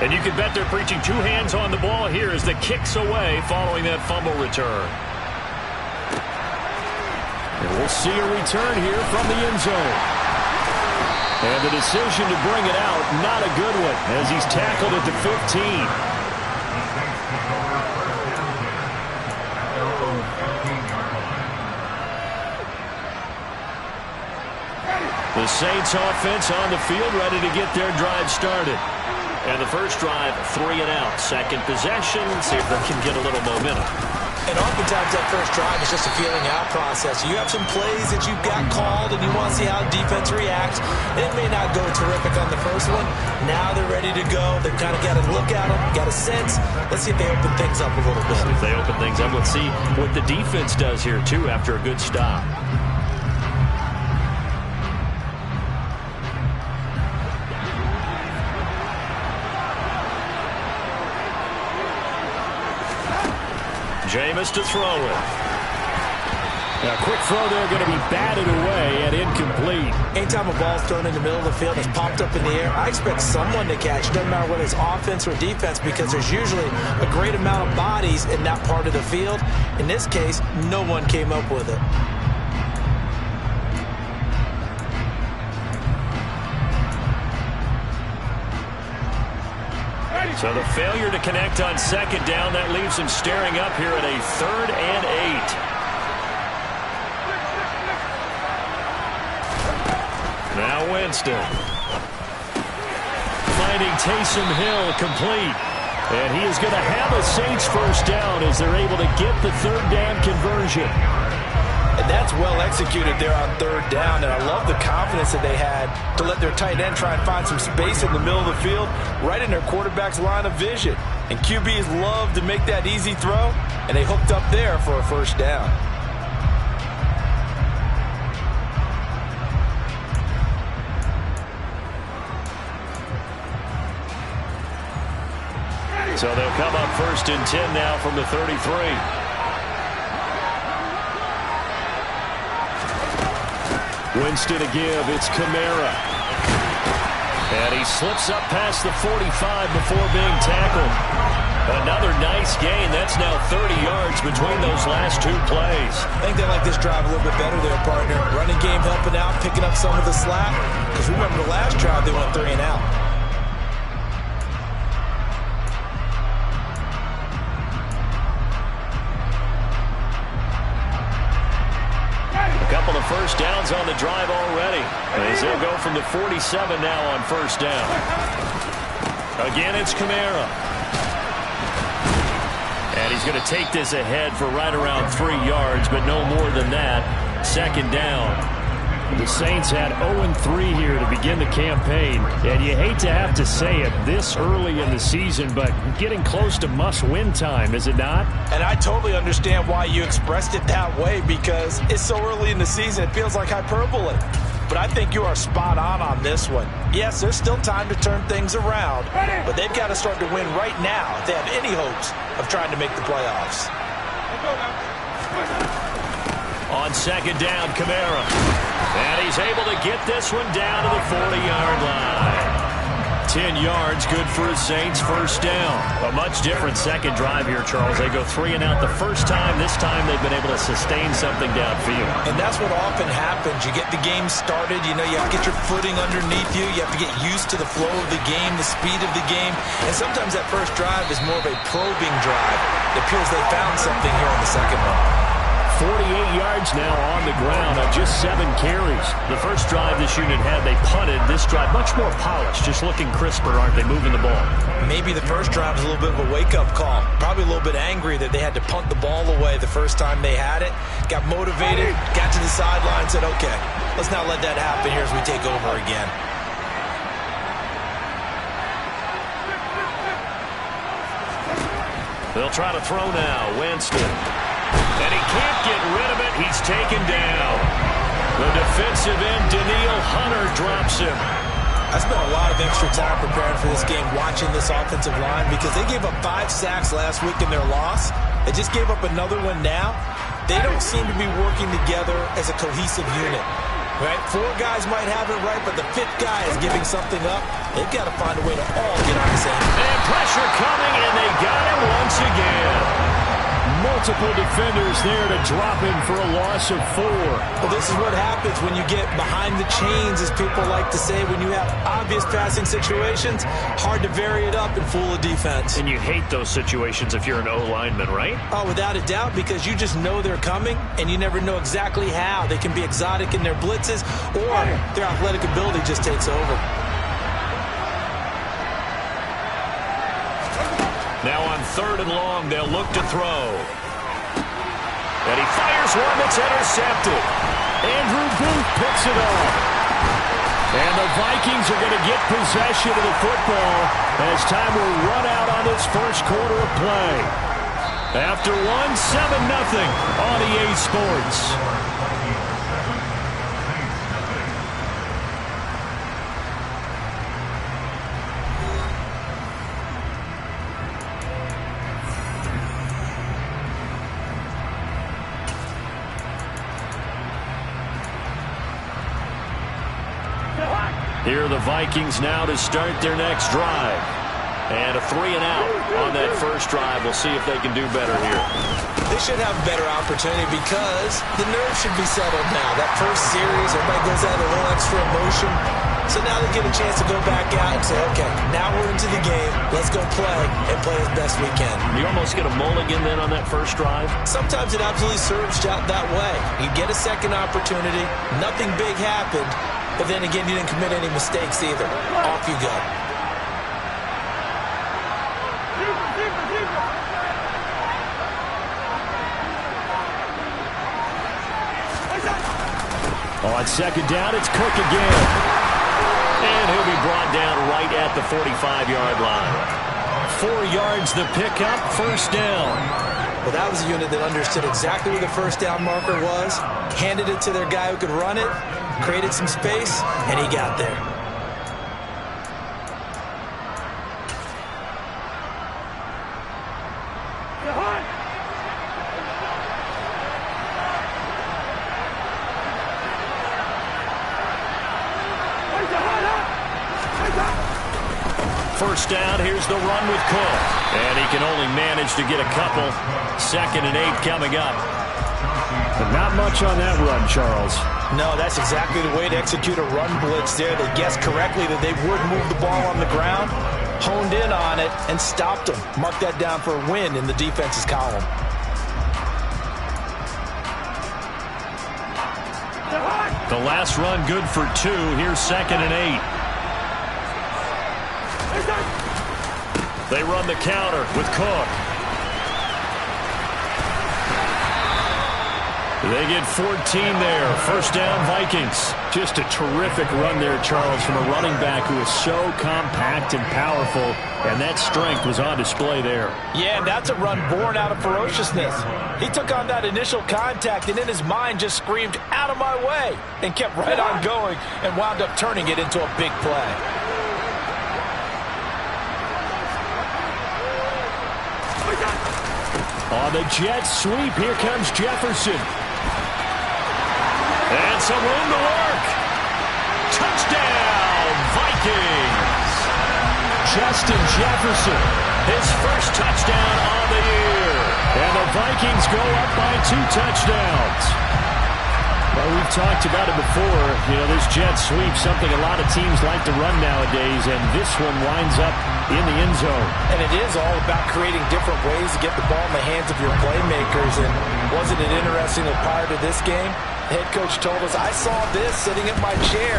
And you can bet they're preaching two hands on the ball here as the kick's away following that fumble return. And we'll see a return here from the end zone. And the decision to bring it out, not a good one, as he's tackled at the 15. The Saints offense on the field, ready to get their drive started. And the first drive, 3 and out. Second possession, see if they can get a little momentum. And oftentimes that first drive is just a feeling out process. You have some plays that you've got called and you want to see how the defense reacts. It may not go terrific on the first one. Now they're ready to go. They've kind of got to look at them, got a sense. Let's see if they open things up a little bit. If they open things up, let's see what the defense does here, too, after a good stop. Jameis to throw it. Now, quick throw there, going to be batted away and incomplete. Anytime a ball's thrown in the middle of the field, it's popped up in the air, I expect someone to catch. Doesn't matter whether it's offense or defense, because there's usually a great amount of bodies in that part of the field. In this case, no one came up with it. So the failure to connect on second down, that leaves him staring up here at a 3rd and 8. Now Winston. Finding Taysom Hill complete. And he is going to have a Saints first down as they're able to get the 3rd down conversion. And that's well executed there on 3rd down. And I love the confidence that they had to let their tight end try and find some space in the middle of the field, right in their quarterback's line of vision. And QBs love to make that easy throw, and they hooked up there for a first down. So they'll come up 1st and 10 now from the 33. Winston to give, it's Kamara. And he slips up past the 45 before being tackled. Another nice gain. That's now 30 yards between those last 2 plays. I think they like this drive a little bit better there, partner. Running game helping out, picking up some of the slack. Because remember the last drive, they went 3 and out. Couple of first downs on the drive already. As they'll go from the 47 now on first down. Again, it's Kamara. And he's going to take this ahead for right around 3 yards, but no more than that. 2nd down. The Saints had 0-3 here to begin the campaign. And you hate to have to say it this early in the season, but getting close to must-win time, is it not? And I totally understand why you expressed it that way, because it's so early in the season, it feels like hyperbole. But I think you are spot on this one. Yes, there's still time to turn things around, but they've got to start to win right now if they have any hopes of trying to make the playoffs. On 2nd down, Kamara. And he's able to get this one down to the 40-yard line. 10 yards, good for his Saints first down. A much different second drive here, Charles. They go 3 and out the first time. This time they've been able to sustain something downfield. And that's what often happens. You get the game started. You know, you have to get your footing underneath you. You have to get used to the flow of the game, the speed of the game. And sometimes that first drive is more of a probing drive. It appears they found something here in the second one. 48 yards now on the ground on just 7 carries. The first drive this unit had, they punted. This drive, much more polished, just looking crisper, aren't they, moving the ball? Maybe the first drive was a little bit of a wake-up call. Probably a little bit angry that they had to punt the ball away the first time they had it. Got motivated, got to the sideline, said, okay, let's not let that happen here as we take over again. They'll try to throw now. Winston. And he can't get rid of it. He's taken down. The defensive end, Daniil Hunter, drops him. I spent a lot of extra time preparing for this game, watching this offensive line, because they gave up 5 sacks last week in their loss. They just gave up another one now. They don't seem to be working together as a cohesive unit. Right? 4 guys might have it right, but the 5th guy is giving something up. They've got to find a way to all get on the same. And pressure coming, and they got him once again. Multiple defenders there to drop him for a loss of 4. Well, this is what happens when you get behind the chains, as people like to say. When you have obvious passing situations, hard to vary it up and fool a defense. And you hate those situations if you're an O-lineman, right? Oh, without a doubt, because you just know they're coming, and you never know exactly how. They can be exotic in their blitzes, or their athletic ability just takes over. Now on 3rd and long, they'll look to throw. And he fires one that's intercepted. Andrew Booth picks it off. And the Vikings are going to get possession of the football as time will run out on this first quarter of play. After 1-7-0 on EA Sports. Here are the Vikings now to start their next drive. And a 3-and-out on that first drive. We'll see if they can do better here. They should have a better opportunity because the nerves should be settled now. That first series, everybody goes out with a little extra emotion. So now they get a chance to go back out and say, okay, now we're into the game. Let's go play and play as best we can. You almost get a mulligan then on that first drive? Sometimes it absolutely serves out that way. You get a second opportunity. Nothing big happened. But then again, you didn't commit any mistakes either. Off you go. On 2nd down, it's Cook again. And he'll be brought down right at the 45-yard line. 4 yards the pickup, 1st down. Well, that was a unit that understood exactly where the first down marker was, handed it to their guy who could run it, created some space, and he got there. First down, here's the run with Cook. And he can only manage to get a couple. 2nd and 8 coming up. But not much on that run, Charles. No, that's exactly the way to execute a run blitz there. They guessed correctly that they would move the ball on the ground, honed in on it, and stopped them. Mark that down for a win in the defense's column. The last run good for 2. Here's 2nd and 8. They run the counter with Cook. They get 14 there. First down, Vikings. Just a terrific run there, Charles, from a running back who is so compact and powerful, and that strength was on display there. Yeah, and that's a run born out of ferociousness. He took on that initial contact and in his mind just screamed, "Out of my way," and kept right on going and wound up turning it into a big play. On the jet sweep, here comes Jefferson. And some room to work. Touchdown, Vikings. Justin Jefferson, his first touchdown on the year. And the Vikings go up by 2 touchdowns. Well, we've talked about it before. You know, this jet sweep, something a lot of teams like to run nowadays, and this one winds up in the end zone. And it is all about creating different ways to get the ball in the hands of your playmakers. And wasn't it interesting that prior to this game, the head coach told us, I saw this sitting in my chair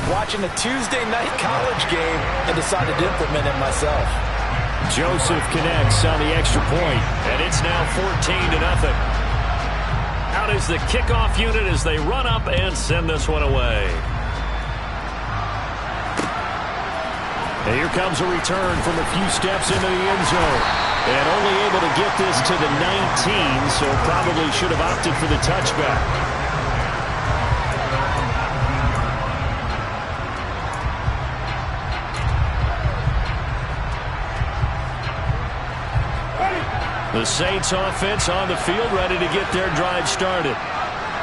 watching a Tuesday night college game and decided to implement it myself. Joseph connects on the extra point, and it's now 14-0. Out is the kickoff unit as they run up and send this one away. And here comes a return from a few steps into the end zone. And only able to get this to the 19, so probably should have opted for the touchback. The Saints offense on the field, ready to get their drive started.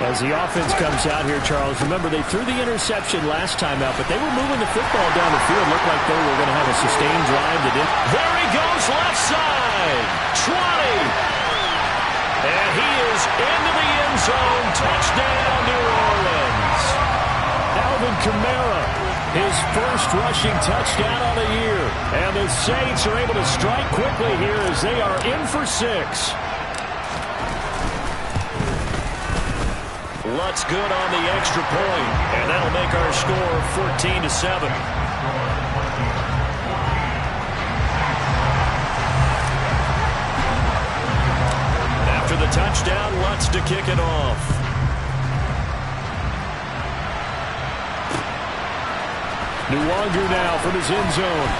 As the offense comes out here, Charles, remember they threw the interception last time out, but they were moving the football down the field. Looked like they were going to have a sustained drive. There he goes, left side. 20. And he is into the end zone. Touchdown, New Orleans. Alvin Kamara, his first rushing touchdown on the year. And the Saints are able to strike quickly here as they are in for 6. Lutz good on the extra point, and that'll make our score 14-7. After the touchdown, Lutz to kick it off. Nwangu now from his end zone.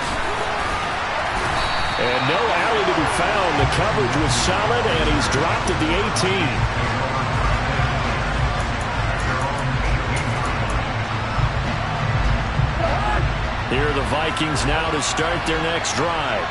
And no alley to be found. The coverage was solid, and he's dropped at the 18. Here are the Vikings now to start their next drive.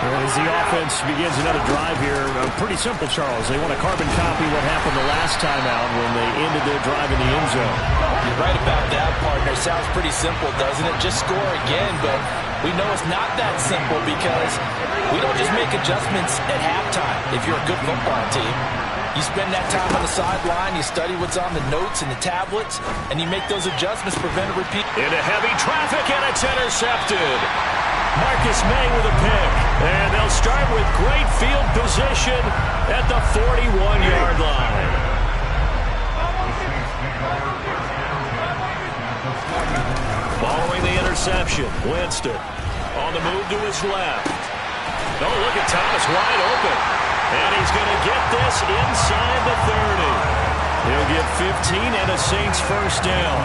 As the offense begins another drive here, pretty simple, Charles. They want to carbon copy what happened the last time out when they ended their drive in the end zone. You're right about that, partner. Sounds pretty simple, doesn't it? Just score again, but we know it's not that simple because we don't just make adjustments at halftime if you're a good football team. You spend that time on the sideline, you study what's on the notes and the tablets, and you make those adjustments, prevent a repeat. Into heavy traffic, and it's intercepted. Marcus May with a pick. And they'll start with great field position at the 41-yard line. Following the interception, Winston on the move to his left. Oh, look at Thomas wide open. And he's going to get this inside the 30. He'll get 15 and a Saints first down.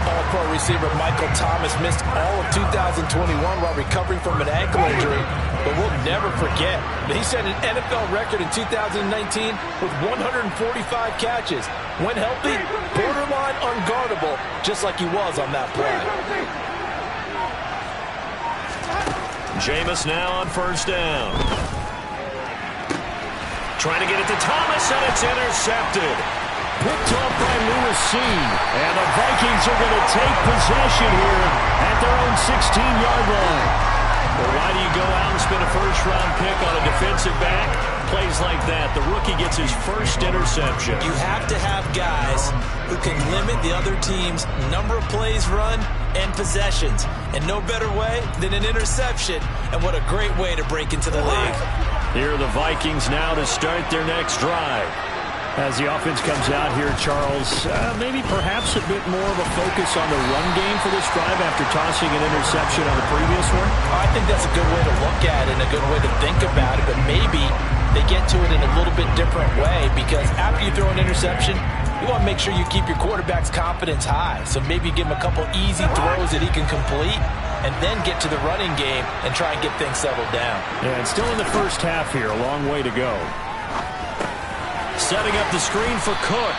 All-pro receiver Michael Thomas missed all of 2021 while recovering from an ankle injury. But we'll never forget that he set an NFL record in 2019 with 145 catches. When healthy, borderline unguardable, just like he was on that play. Jameis now on first down. Trying to get it to Thomas, and it's intercepted. Picked off by Lewis Seen. And the Vikings are going to take possession here at their own 16-yard line. Well, why do you go out and spend a first-round pick on a defensive back? Plays like that, the rookie gets his first interception. You have to have guys who can limit the other team's number of plays run and possessions. And no better way than an interception. And what a great way to break into the league. Here are the Vikings now to start their next drive. As the offense comes out here, Charles, maybe perhaps a bit more of a focus on the run game for this drive after tossing an interception on the previous one? I think that's a good way to look at it and a good way to think about it, but maybe they get to it in a little bit different way because after you throw an interception, you want to make sure you keep your quarterback's confidence high. So maybe give him a couple easy throws that he can complete and then get to the running game and try and get things settled down. Yeah, it's still in the first half here, a long way to go. Setting up the screen for Cook.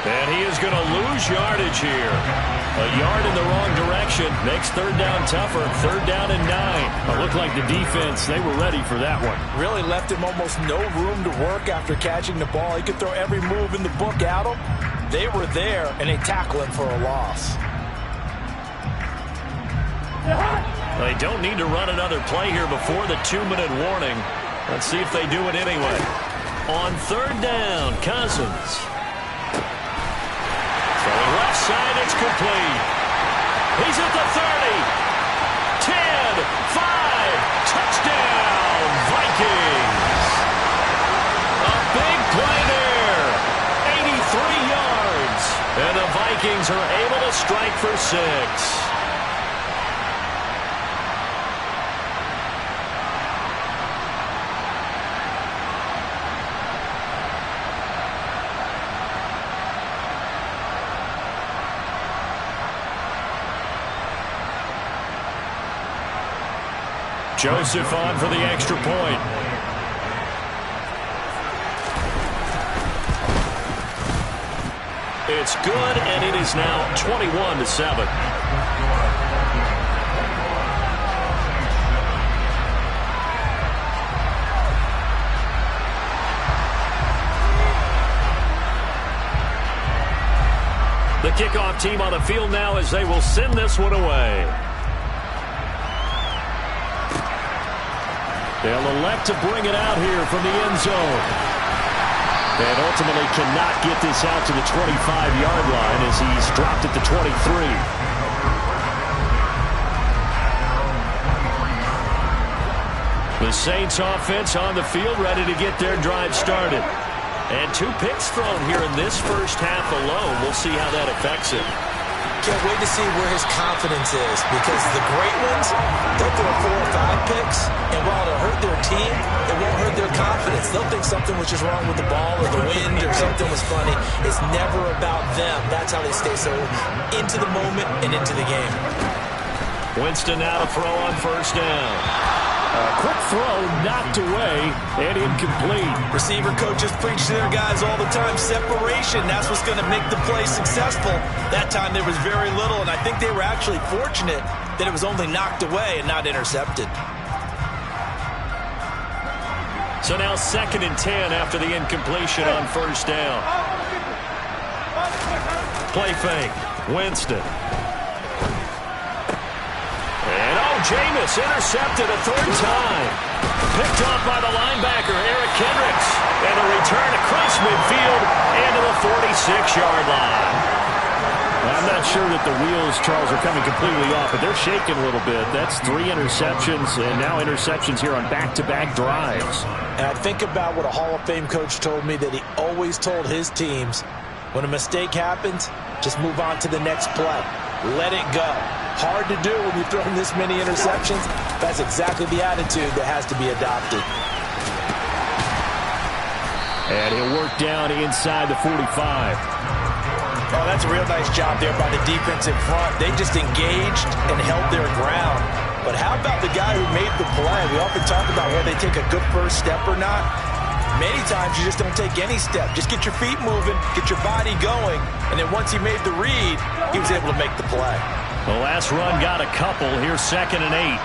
And he is going to lose yardage here. A yard in the wrong direction makes third down tougher. Third down and 9. It looked like the defense, they were ready for that one. Really left him almost no room to work after catching the ball. He could throw every move in the book at him. They were there, and they tackle him for a loss. They don't need to run another play here before the 2-minute warning. Let's see if they do it anyway. On third down, Cousins. Throwing left side, it's complete. He's at the 30. 10, 5, touchdown, Vikings. A big play there. 83 yards. And the Vikings are able to strike for 6. Joseph on for the extra point. It's good, and it is now 21-7. The kickoff team on the field now as they will send this one away. They'll elect to bring it out here from the end zone. And ultimately cannot get this out to the 25-yard line as he's dropped at the 23. The Saints offense on the field ready to get their drive started. And 2 picks thrown here in this first half alone. We'll see how that affects him. Can't wait to see where his confidence is, because the great ones, they'll throw 4 or 5 picks, and while it'll hurt their team, it won't hurt their confidence. They'll think something was just wrong with the ball or the wind or something was funny. It's never about them. That's how they stay so into the moment and into the game. Winston now to throw on first down. A quick throw knocked away and incomplete. Receiver coaches preach to their guys all the time. Separation, that's what's going to make the play successful. That time there was very little, and I think they were actually fortunate that it was only knocked away and not intercepted. So now 2nd and 10 after the incompletion on first down. Play fake. Winston. Jameis intercepted a 3rd time. Picked off by the linebacker, Eric Kendricks. And a return across midfield and to the 46-yard line. I'm not sure that the wheels, Charles, are coming completely off, but they're shaking a little bit. That's 3 interceptions, and now interceptions here on back-to-back drives. And I think about what a Hall of Fame coach told me, that he always told his teams, when a mistake happens, just move on to the next play. Let it go. Hard to do when you're throwing this many interceptions. That's exactly the attitude that has to be adopted. And he'll work down inside the 45. Oh, that's a real nice job there by the defense in front. They just engaged and held their ground. But how about the guy who made the play? We often talk about whether they take a good first step or not. Many times you just don't take any step. Just get your feet moving, get your body going, and then once he made the read, he was able to make the play. The last run got a couple. Here's 2nd and 8.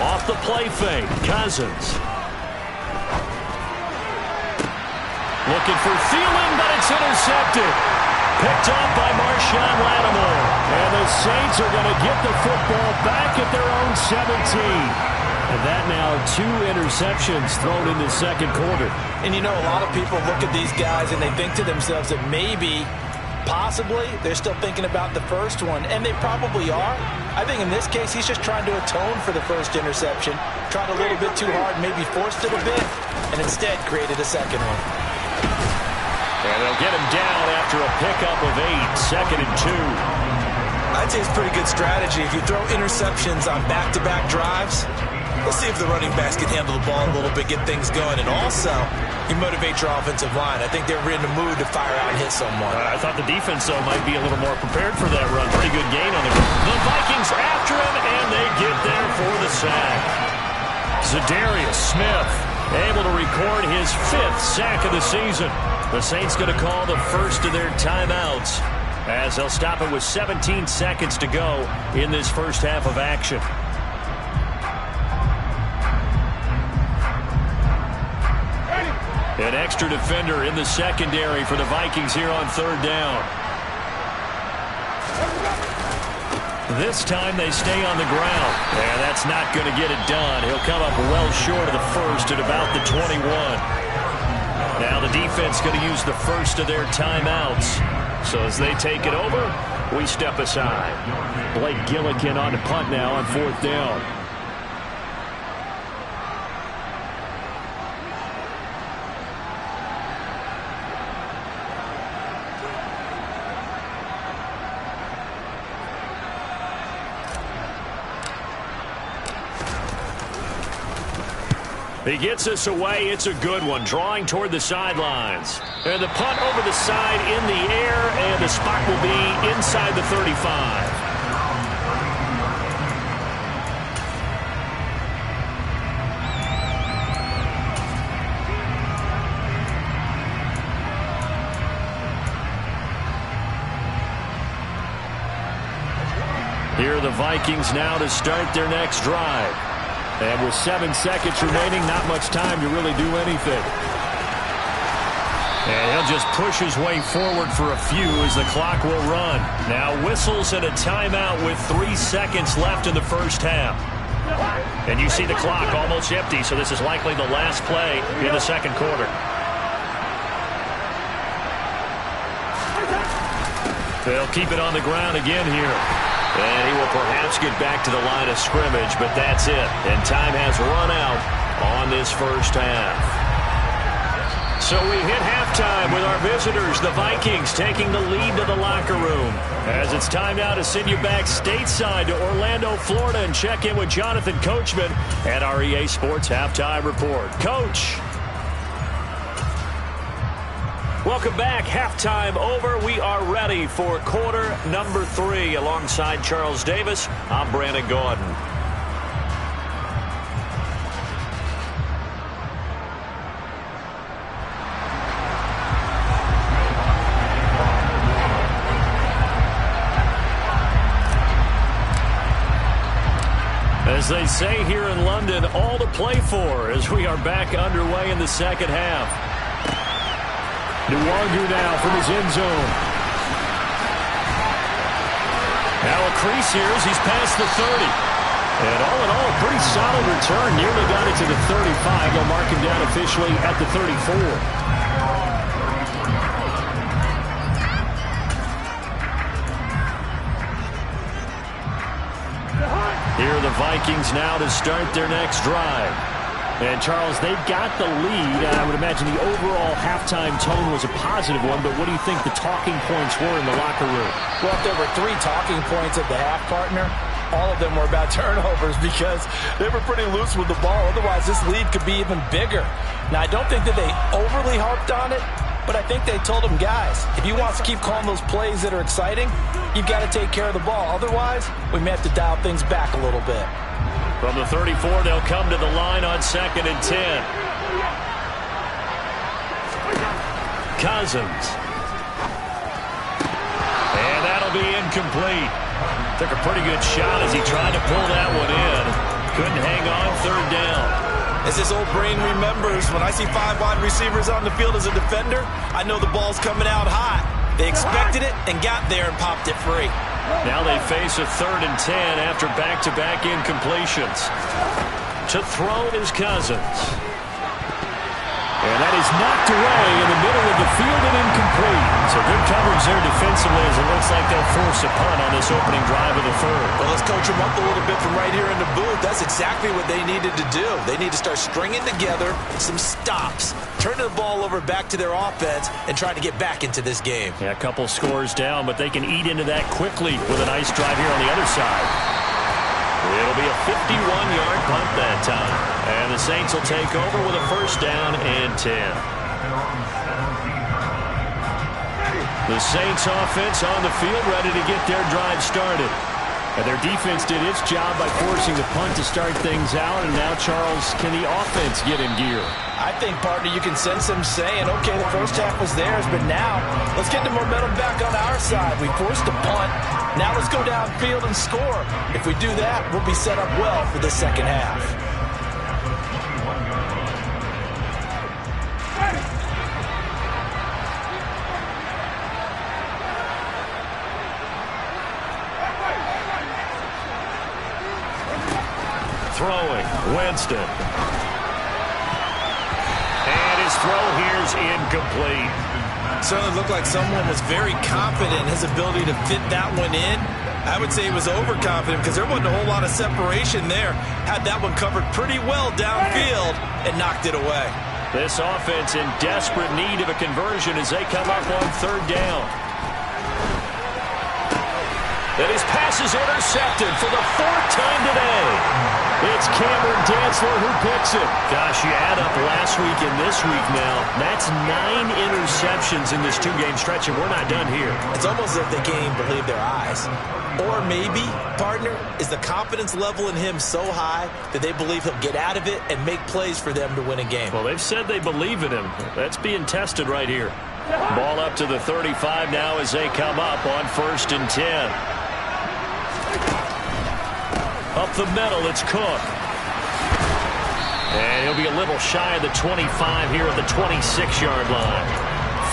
Off the play fake, Cousins. Looking for Thielen, but it's intercepted. Picked off by Marshawn Lattimore. And the Saints are going to get the football back at their own 17. And that now 2 interceptions thrown in the 2nd quarter. And you know, a lot of people look at these guys and they think to themselves that maybe, possibly, they're still thinking about the first one. And they probably are. I think in this case, he's just trying to atone for the first interception. Tried a little bit too hard, maybe forced it a bit, and instead created a 2nd one. And they'll get him down after a pickup of 8, 2nd and 2. I'd say it's pretty good strategy. If you throw interceptions on back-to-back drives, let's see if the running backs can handle the ball a little bit, get things going. And also, you motivate your offensive line. I think they're in the mood to fire out and hit someone. I thought the defense, though, might be a little more prepared for that run. Pretty good gain on the run. The Vikings after him, and they get there for the sack. Za'Darius Smith able to record his 5th sack of the season. The Saints going to call the first of their timeouts as they'll stop it with 17 seconds to go in this first half of action. An extra defender in the secondary for the Vikings here on 3rd down. This time they stay on the ground. And that's not going to get it done. He'll come up well short of the first at about the 21. Now the defense going to use the first of their timeouts. So as they take it over, we step aside. Blake Gillikin on the punt now on 4th down. He gets us away. It's a good one. Drawing toward the sidelines. And the punt over the side in the air, and the spot will be inside the 35. Here are the Vikings now to start their next drive. And with 7 seconds remaining, not much time to really do anything. And he'll just push his way forward for a few as the clock will run. Now whistles and a timeout with 3 seconds left in the first half. And you see the clock almost empty, so this is likely the last play in the second quarter. They'll keep it on the ground again here. And he will perhaps get back to the line of scrimmage, but that's it. And time has run out on this first half. So we hit halftime with our visitors, the Vikings, taking the lead to the locker room. As it's time now to send you back stateside to Orlando, Florida, and check in with Jonathan Coachman at our EA Sports Halftime Report. Coach. Welcome back. Halftime over. We are ready for quarter number 3. Alongside Charles Davis, I'm Brandon Gordon. As they say here in London, all to play for as we are back underway in the second half. Nwangu now from his end zone. Now a crease here as he's past the 30. And all in all, a pretty solid return. Nearly got it to the 35. They'll mark him down officially at the 34. Here are the Vikings now to start their next drive. And, Charles, they've got the lead, and I would imagine the overall halftime tone was a positive one, but what do you think the talking points were in the locker room? Well, if there were 3 talking points at the half, partner, all of them were about turnovers because they were pretty loose with the ball. Otherwise, this lead could be even bigger. Now, I don't think that they overly harped on it, but I think they told them, guys, if you want to keep calling those plays that are exciting, you've got to take care of the ball. Otherwise, we may have to dial things back a little bit. From the 34, they'll come to the line on 2nd and 10. Cousins. And that'll be incomplete. Took a pretty good shot as he tried to pull that one in. Couldn't hang on 3rd down. As this old brain remembers, when I see 5 wide receivers on the field as a defender, I know the ball's coming out hot. They expected it and got there and popped it free. Now they face a 3rd and 10 after back-to-back incompletions. To throw is Cousins. And that is knocked away in the middle of the field and incomplete. So good coverage there defensively as it looks like they'll force a punt on this opening drive of the 3rd. Well, let's coach them up a little bit from right here in the booth. That's exactly what they needed to do. They need to start stringing together some stops, turning the ball over back to their offense, and trying to get back into this game. Yeah, a couple scores down, but they can eat into that quickly with a nice drive here on the other side. It'll be a 51-yard punt that time. And the Saints will take over with a 1st down and 10. The Saints offense on the field ready to get their drive started. And their defense did its job by forcing the punt to start things out. And now, Charles, can the offense get in gear? I think, partner, you can sense them saying, okay, the first half was theirs, but now let's get the momentum back on our side. We forced a punt. Now let's go downfield and score. If we do that, we'll be set up well for the second half. Throwing, Winston. And his throw here's incomplete. Certainly looked like someone was very confident in his ability to fit that one in. I would say he was overconfident because there wasn't a whole lot of separation there. Had that one covered pretty well downfield and knocked it away. This offense in desperate need of a conversion as they come up on 3rd down. And his pass is intercepted for the 4th time today. It's Cameron Dantzler who picks it. Gosh, you add up last week and this week now. That's 9 interceptions in this 2-game stretch, and we're not done here. It's almost as if they can't even believe their eyes. Or maybe, partner, is the confidence level in him so high that they believe he'll get out of it and make plays for them to win a game. Well, they've said they believe in him. That's being tested right here. Ball up to the 35 now as they come up on 1st and 10. Up the middle, it's Cook. And he'll be a little shy of the 25 here at the 26-yard line.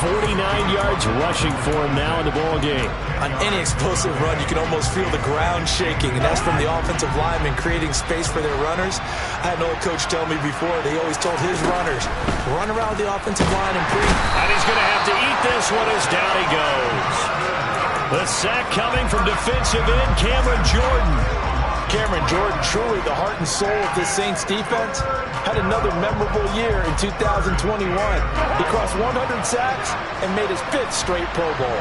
49 yards rushing for him now in the ball game. On any explosive run, you can almost feel the ground shaking, and that's from the offensive linemen creating space for their runners. I had an old coach tell me before, they always told his runners, run around the offensive line and breathe. And he's going to have to eat this one as down he goes. The sack coming from defensive end Cameron Jordan. Cameron Jordan, truly the heart and soul of this Saints defense, had another memorable year in 2021. He crossed 100 sacks and made his 5th straight Pro Bowl.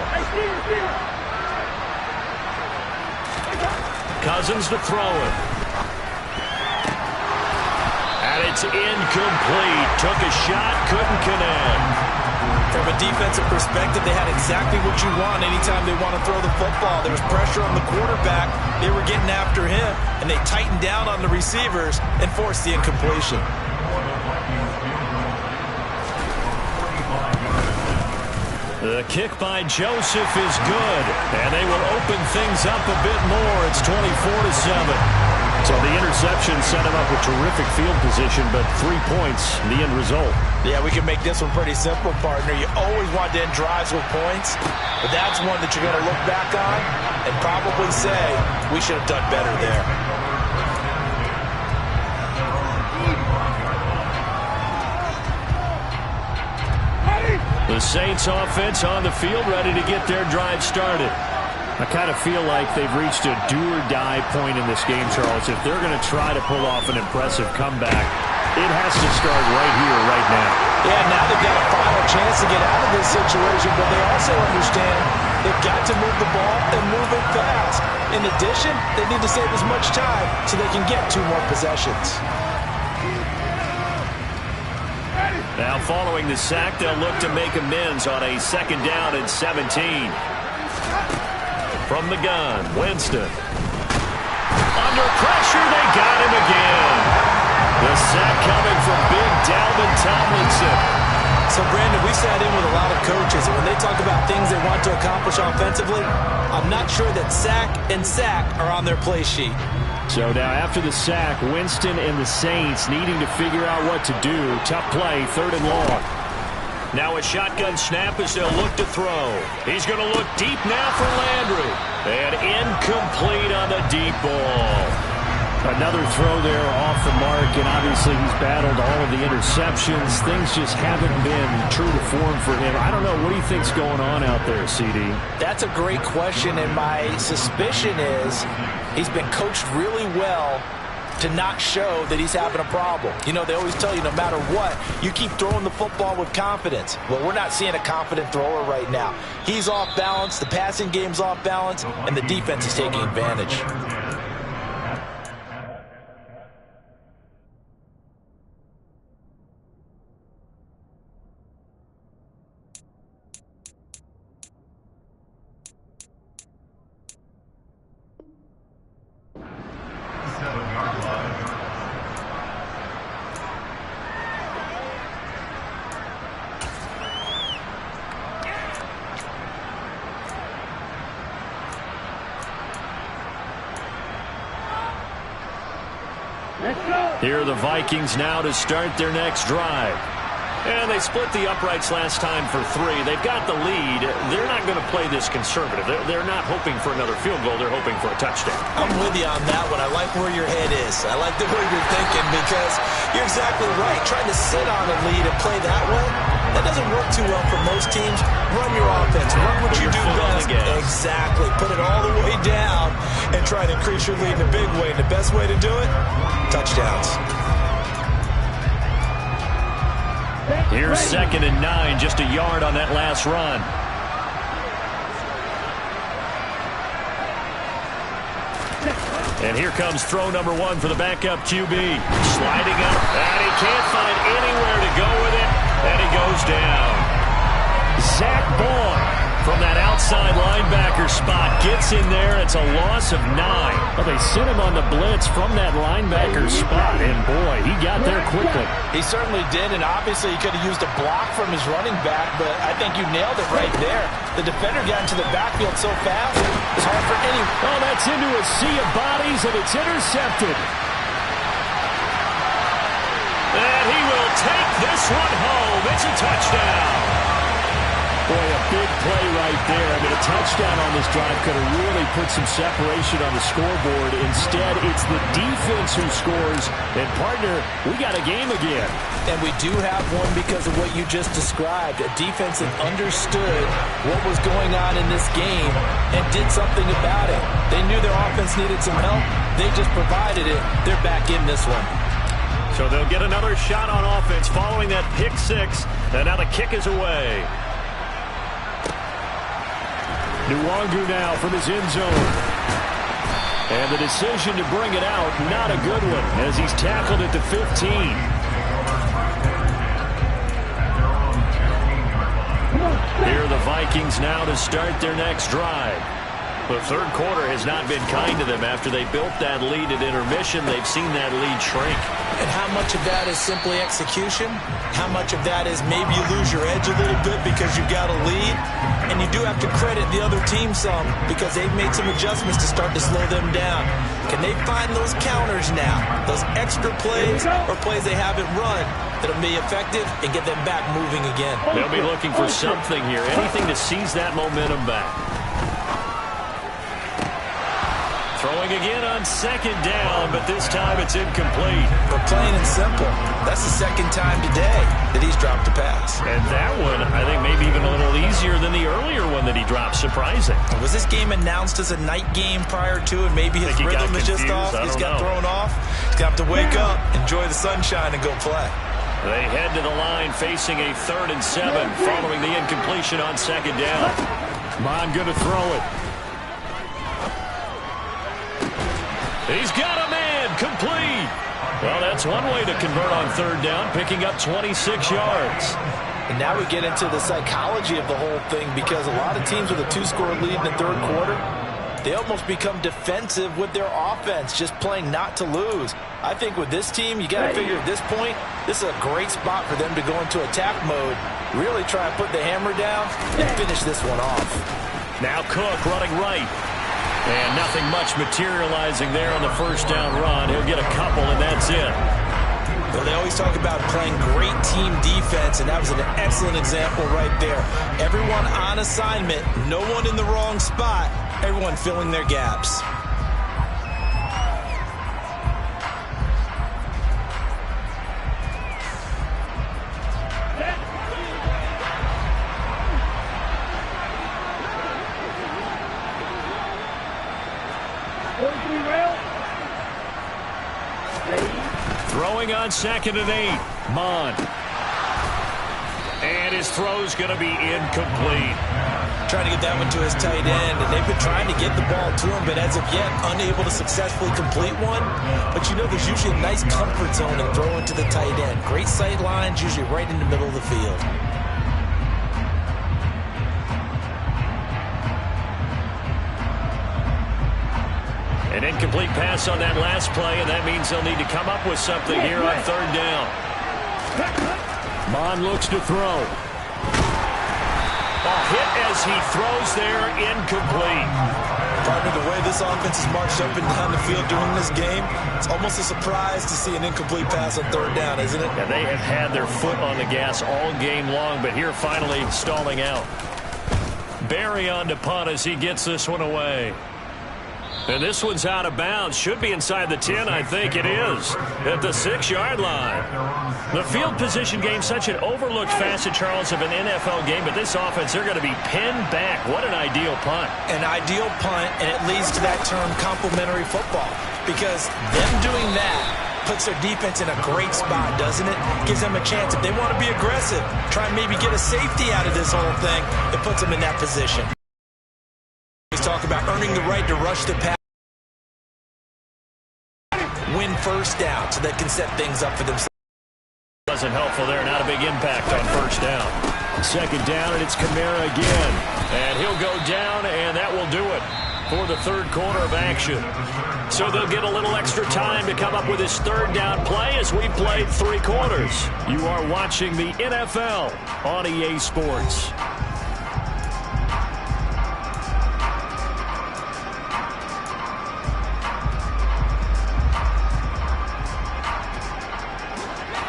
Cousins to throw it. And it's incomplete. Took a shot, couldn't connect. From a defensive perspective, they had exactly what you want anytime they want to throw the football. There was pressure on the quarterback. They were getting after him, and they tightened down on the receivers and forced the incompletion. The kick by Joseph is good, and they will open things up a bit more. It's 24-7. So the interception set him up with terrific field position, but 3 points, the end result. Yeah, we can make this one pretty simple, partner. You always want to end drives with points, but that's one that you're going to look back on and probably say, we should have done better there. The Saints offense on the field, ready to get their drive started. I kind of feel like they've reached a do-or-die point in this game, Charles. If they're going to try to pull off an impressive comeback, it has to start right here, right now. Yeah, now they've got a final chance to get out of this situation, but they also understand they've got to move the ball and move it fast. In addition, they need to save as much time so they can get 2 more possessions. Now following the sack, they'll look to make amends on a 2nd down and 17. From the gun, Winston. Under pressure, they got him again. The sack coming from big Dalvin Tomlinson. So, Brandon, we sat in with a lot of coaches, and when they talk about things they want to accomplish offensively, I'm not sure that sack and sack are on their play sheet. So now after the sack, Winston and the Saints needing to figure out what to do. Tough play, 3rd and long. Now a shotgun snap as they'll look to throw. He's going to look deep now for Landry. And incomplete on the deep ball. Another throw there off the mark, and obviously he's battled all of the interceptions. Things just haven't been true to form for him. I don't know. What do you think's going on out there, CD? That's a great question, and my suspicion is he's been coached really well to not show that he's having a problem. You know, they always tell you no matter what, you keep throwing the football with confidence. Well, we're not seeing a confident thrower right now. He's off balance, the passing game's off balance, and the defense is taking advantage. Here are the Vikings now to start their next drive. And they split the uprights last time for 3. They've got the lead. They're not going to play this conservative. They're not hoping for another field goal. They're hoping for a touchdown. I'm with you on that one. I like where your head is. I like the way you're thinking because you're exactly right. Trying to sit on a lead and play that way, that doesn't work too well for most teams. Run your offense. Run what you do best. Exactly. Put it all the way down and try to increase your lead in a big way. And the best way to do it, touchdowns. Here's 2nd and 9, just a yard on that last run. And here comes throw number 1 for the backup QB. Sliding up, and he can't find anywhere to go with it, and he goes down. Zach Boyd from that outside linebacker spot gets in there. It's a loss of 9. Well, they sent him on the blitz from that linebacker spot, and boy, he got there quickly. He certainly did, and obviously he could have used a block from his running back, but I think you nailed it right there. The defender got into the backfield so fast, it's hard for anyone. Oh, that's into a sea of bodies, and it's intercepted. And he will take this one home. It's a touchdown. Boy, a big play right there. I mean, a touchdown on this drive could have really put some separation on the scoreboard. Instead, it's the defense who scores. And, partner, we got a game again. And we do have one because of what you just described. A defense that understood what was going on in this game and did something about it. They knew their offense needed some help. They just provided it. They're back in this one. So they'll get another shot on offense following that pick six. And now the kick is away. Nwangu now from his end zone. And the decision to bring it out, not a good one, as he's tackled at the 15. Here are the Vikings now to start their next drive. The third quarter has not been kind to them. After they built that lead at intermission, they've seen that lead shrink. And how much of that is simply execution? How much of that is maybe you lose your edge a little bit because you've got a lead? And you do have to credit the other team some because they've made some adjustments to start to slow them down. Can they find those counters now? Those extra plays or plays they haven't run that'll be effective and get them back moving again? They'll be looking for something here, anything to seize that momentum back. Throwing again on second down, but this time it's incomplete. But plain and simple, that's the second time today that he's dropped a pass. And that one, I think, maybe even a little easier than the earlier one that he dropped. Surprising. Was this game announced as a night game prior to it? Maybe his rhythm is just off. He's got thrown off. He's going to have to wake up, enjoy the sunshine, and go play. They head to the line facing a 3rd and 7 following the incompletion on second down. Mon going to throw it. He's got a man, complete. Well, that's one way to convert on third down, picking up 26 yards. And now we get into the psychology of the whole thing because a lot of teams with a 2-score lead in the third quarter, they almost become defensive with their offense, just playing not to lose. I think with this team, you got to figure at this point, this is a great spot for them to go into attack mode, really try to put the hammer down and finish this one off. Now Cook running right. And nothing much materializing there on the first down run. He'll get a couple, and that's it. Well, they always talk about playing great team defense, and that was an excellent example right there. Everyone on assignment, no one in the wrong spot, everyone filling their gaps. Throwing on 2nd and 8. Mon. And his throw's going to be incomplete. Trying to get that one to his tight end, and they've been trying to get the ball to him, but as of yet, unable to successfully complete one. But you know there's usually a nice comfort zone in throwing to the tight end. Great sight lines, usually right in the middle of the field. An incomplete pass on that last play, and that means they'll need to come up with something here on third down. Mon looks to throw. A hit as he throws there, incomplete. Partner, the way this offense has marched up and down the field during this game, it's almost a surprise to see an incomplete pass on third down, isn't it? Yeah, they have had their foot on the gas all game long, but here finally stalling out. Barry on to punt as he gets this one away. And this one's out of bounds. Should be inside the 10, I think it is, at the 6-yard line. The field position game, such an overlooked facet, Charles, of an NFL game, but this offense, they're going to be pinned back. What an ideal punt. An ideal punt, and it leads to that term complementary football, because them doing that puts their defense in a great spot, doesn't it? Gives them a chance. If they want to be aggressive, try and maybe get a safety out of this whole thing, it puts them in that position. Let's talk about earning the right to rush the pass. Win first down so they can set things up for themselves. Wasn't helpful there. Not a big impact on first down. Second down, and it's Kamara again. And he'll go down, and that will do it for the third quarter of action. So they'll get a little extra time to come up with his third down play as we played 3 quarters. You are watching the NFL on EA Sports.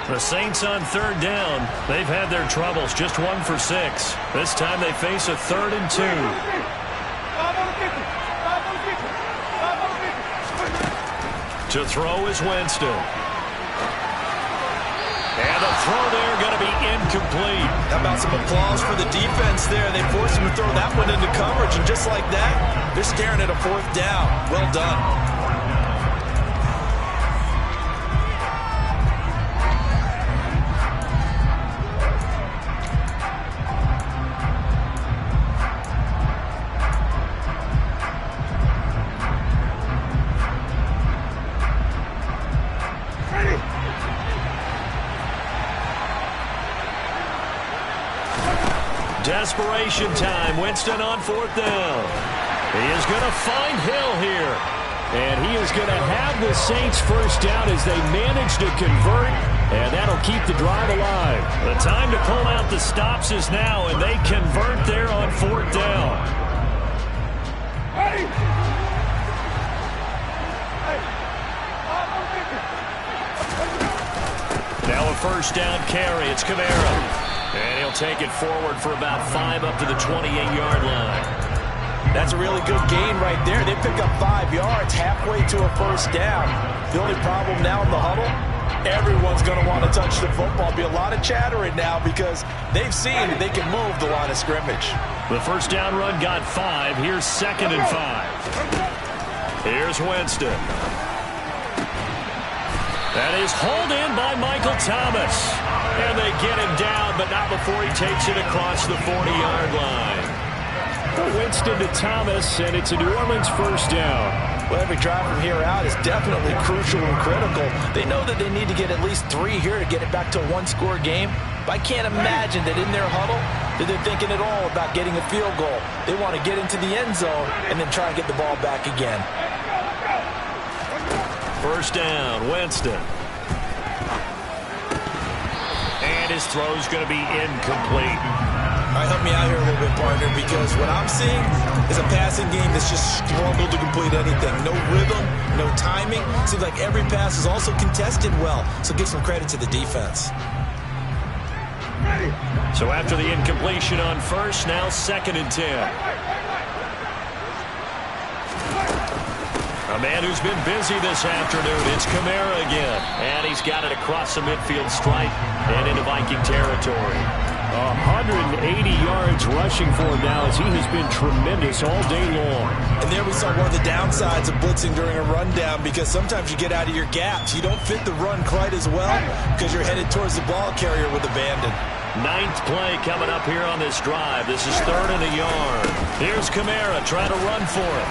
The Saints on third down. They've had their troubles, just 1 for 6. This time they face a 3rd and 2. To throw is Winston. And the throw there going to be incomplete. How about some applause for the defense there? They forced him to throw that one into coverage, and just like that, they're staring at a 4th down. Well done. Desperation time. Winston on 4th down. He is going to find Hill here. And he is going to have the Saints first down as they manage to convert. And that'll keep the drive alive. The time to pull out the stops is now, and they convert there on 4th down. Now a first down carry. It's Kamara. And he'll take it forward for about 5 up to the 28-yard line. That's a really good gain right there. They pick up 5 yards halfway to a first down. The only problem now in the huddle, everyone's going to want to touch the football. Be a lot of chattering now because they've seen that they can move the line of scrimmage. The first down run got 5. Here's 2nd and 5. Here's Winston. That is hauled in by Michael Thomas. And they get him down, but not before he takes it across the 40-yard line. Winston to Thomas, and it's a New Orleans first down. Well, every drive from here out is definitely crucial and critical. They know that they need to get at least 3 here to get it back to a 1-score game. But I can't imagine that in their huddle that they're thinking at all about getting a field goal. They want to get into the end zone and then try and get the ball back again. First down, Winston. And his throw's going to be incomplete. All right, help me out here a little bit, partner, because what I'm seeing is a passing game that's just struggled to complete anything. No rhythm, no timing. Seems like every pass is also contested well, so give some credit to the defense. So after the incompletion on first, now 2nd and 10. A man who's been busy this afternoon. It's Kamara again. And he's got it across the midfield stripe and into Viking territory. 180 yards rushing for him now as he has been tremendous all day long. And there we saw one of the downsides of blitzing during a rundown, because sometimes you get out of your gaps. You don't fit the run quite as well because you're headed towards the ball carrier with abandon. 9th play coming up here on this drive. This is 3rd and a yard. Here's Kamara trying to run for it.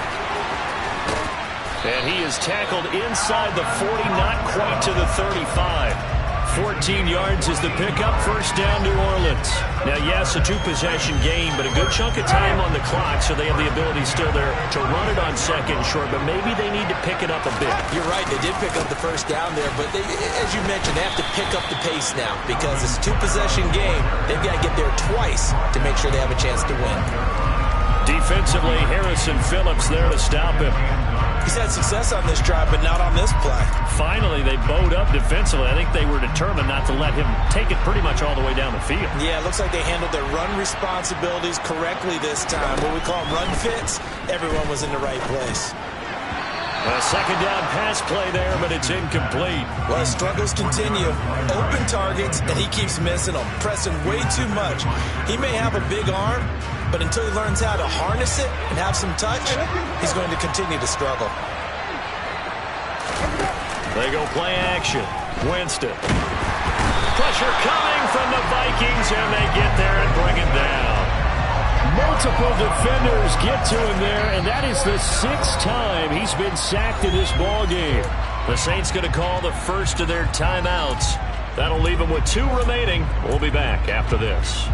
And he is tackled inside the 40, not quite to the 35. 14 yards is the pickup. First down, New Orleans. Now, yes, a 2-possession game, but a good chunk of time on the clock, so they have the ability still there to run it on 2nd and short, but maybe they need to pick it up a bit. You're right. They did pick up the first down there, but they, as you mentioned, they have to pick up the pace now because it's a 2-possession game. They've got to get there twice to make sure they have a chance to win. Defensively, Harrison Phillips there to stop him. He's had success on this drive, but not on this play. Finally, they bowed up defensively. I think they were determined not to let him take it pretty much all the way down the field. Yeah, it looks like they handled their run responsibilities correctly this time. What we call run fits, everyone was in the right place. A 2nd down pass play there, but it's incomplete. Well, struggles continue. Open targets, and he keeps missing them, pressing way too much. He may have a big arm, but until he learns how to harness it and have some touch, he's going to continue to struggle. They go play action. Winston. Pressure coming from the Vikings, and they get there and bring him down. Multiple defenders get to him there, and that is the 6th time he's been sacked in this ball game. The Saints going to call the first of their timeouts. That'll leave them with 2 remaining. We'll be back after this.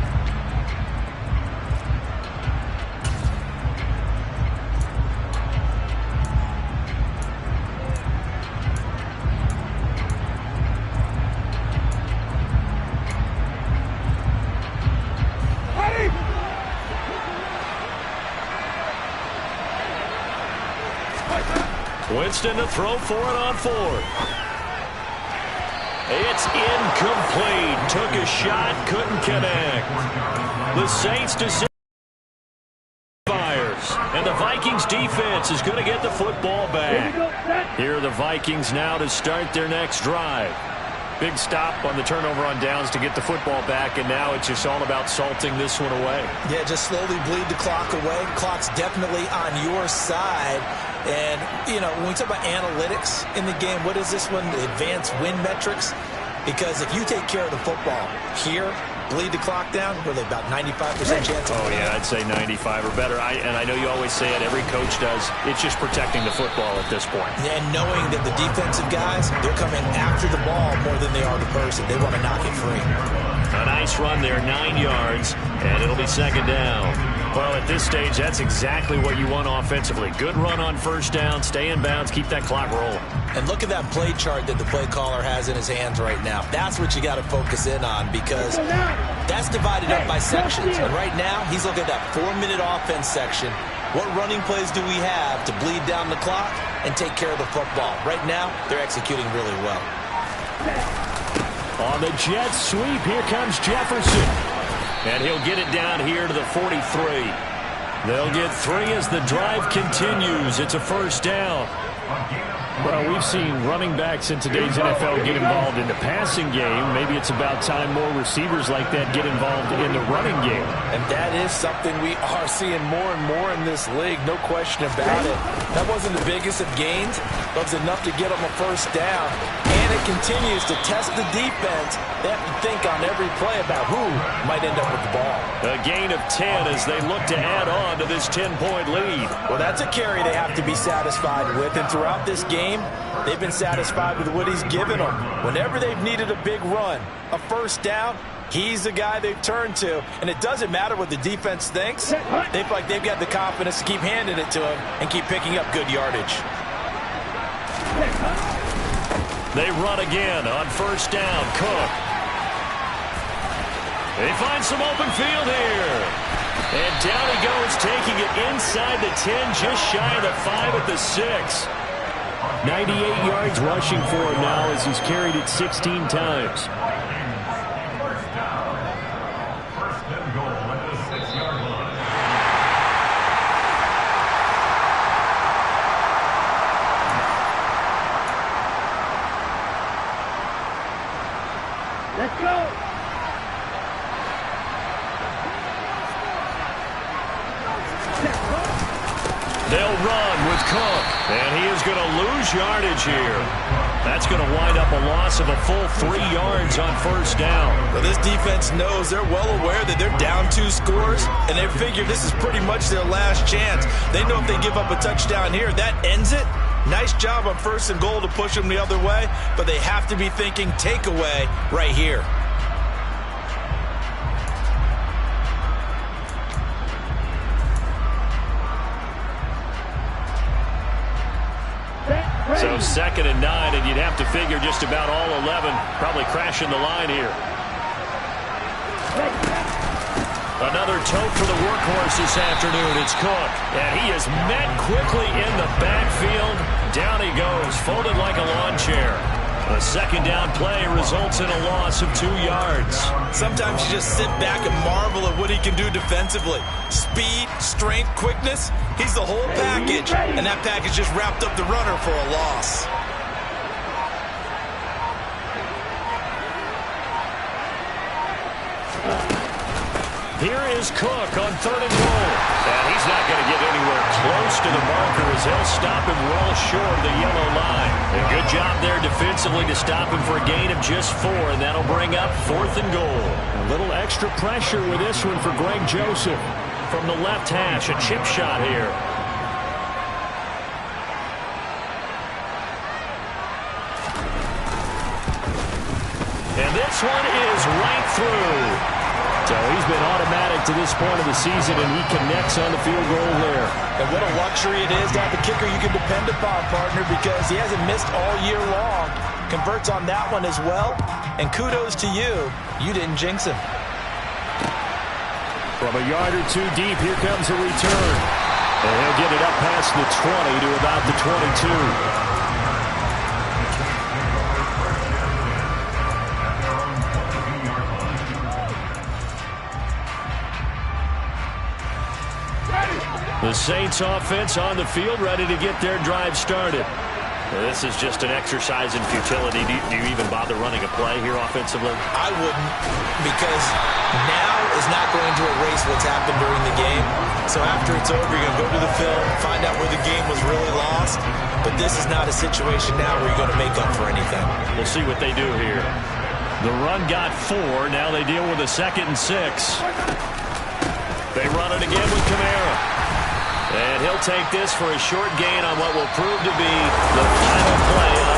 Winston to throw for it on 4th. It's incomplete. Took a shot, couldn't connect. The Saints decide. And the Vikings defense is going to get the football back. Here are the Vikings now to start their next drive. Big stop on the turnover on downs to get the football back, and now it's just all about salting this one away. Yeah, just slowly bleed the clock away. Clock's definitely on your side. And, you know, when we talk about analytics in the game, what is this one? Advanced win metrics? Because if you take care of the football here, bleed the clock down, really about 95% chance. Oh, yeah, I'd say 95 or better. And I know you always say it, every coach does. It's just protecting the football at this point. And knowing that the defensive guys, they're coming after the ball more than they are the person. They want to knock it free. A nice run there, 9 yards, and it'll be second down. Well, at this stage, that's exactly what you want offensively. Good run on first down, stay in bounds, keep that clock rolling. And look at that play chart that the play caller has in his hands right now. That's what you got to focus in on, because that's divided up by sections. And right now, he's looking at that 4-minute offense section. What running plays do we have to bleed down the clock and take care of the football? Right now, they're executing really well. On the jet sweep, here comes Jefferson. And he'll get it down here to the 43. They'll get 3 as the drive continues. It's a first down. Well, we've seen running backs in today's NFL get involved in the passing game. Maybe it's about time more receivers like that get involved in the running game. And that is something we are seeing more and more in this league, no question about it. That wasn't the biggest of gains, but it was enough to get them a first down. And it continues to test the defense. They have to think on every play about who might end up with the ball. A gain of 10 as they look to add on to this 10-point lead. Well, that's a carry they have to be satisfied with. And throughout this game, they've been satisfied with what he's given them. Whenever they've needed a big run, a first down, he's the guy they've turned to. And it doesn't matter what the defense thinks. They feel like they've got the confidence to keep handing it to him and keep picking up good yardage. They run again on first down. Cook. They find some open field here. And down he goes, taking it inside the 10, just shy of the 5 at the 6. 98 yards rushing for him now as he's carried it 16 times. Let's go. They'll run with Cook, and he is going to lose yardage here. That's going to wind up a loss of a full 3 yards on first down. Well, this defense knows, they're well aware that they're down 2 scores, and they figure this is pretty much their last chance. They know if they give up a touchdown here, that ends it. Nice job on first and goal to push them the other way, but they have to be thinking takeaway right here. So 2nd and 9, and you'd have to figure just about all 11 probably crashing the line here. Another tote for the workhorse this afternoon. It's Cook, and he is met quickly in the backfield. Down he goes, folded like a lawn chair. A second down play results in a loss of 2 yards. Sometimes you just sit back and marvel at what he can do defensively. Speed, strength, quickness, he's the whole package. And that package just wrapped up the runner for a loss. Here is Cook on 3rd and goal. And he's not going to get anywhere close to the marker as they'll stop him well short of the yellow line. A good job there defensively to stop him for a gain of just 4, and that'll bring up 4th and goal. A little extra pressure with this one for Greg Joseph. From the left hash, a chip shot here. And this one is right through. So he's been automatic to this point of the season, and he connects on the field goal there. And what a luxury it is to have a kicker you can depend upon, partner, because he hasn't missed all year long. Converts on that one as well. And kudos to you. You didn't jinx him. From a yard or 2 deep, here comes a return. And he'll get it up past the 20 to about the 22. The Saints offense on the field, ready to get their drive started. This is just an exercise in futility. Do you even bother running a play here offensively? I wouldn't, because now is not going to erase what's happened during the game. So after it's over, you're going to go to the film, find out where the game was really lost. But this is not a situation now where you're going to make up for anything. We'll see what they do here. The run got 4. Now they deal with a 2nd and 6. They run it again with Kamara. And he'll take this for a short gain on what will prove to be the final play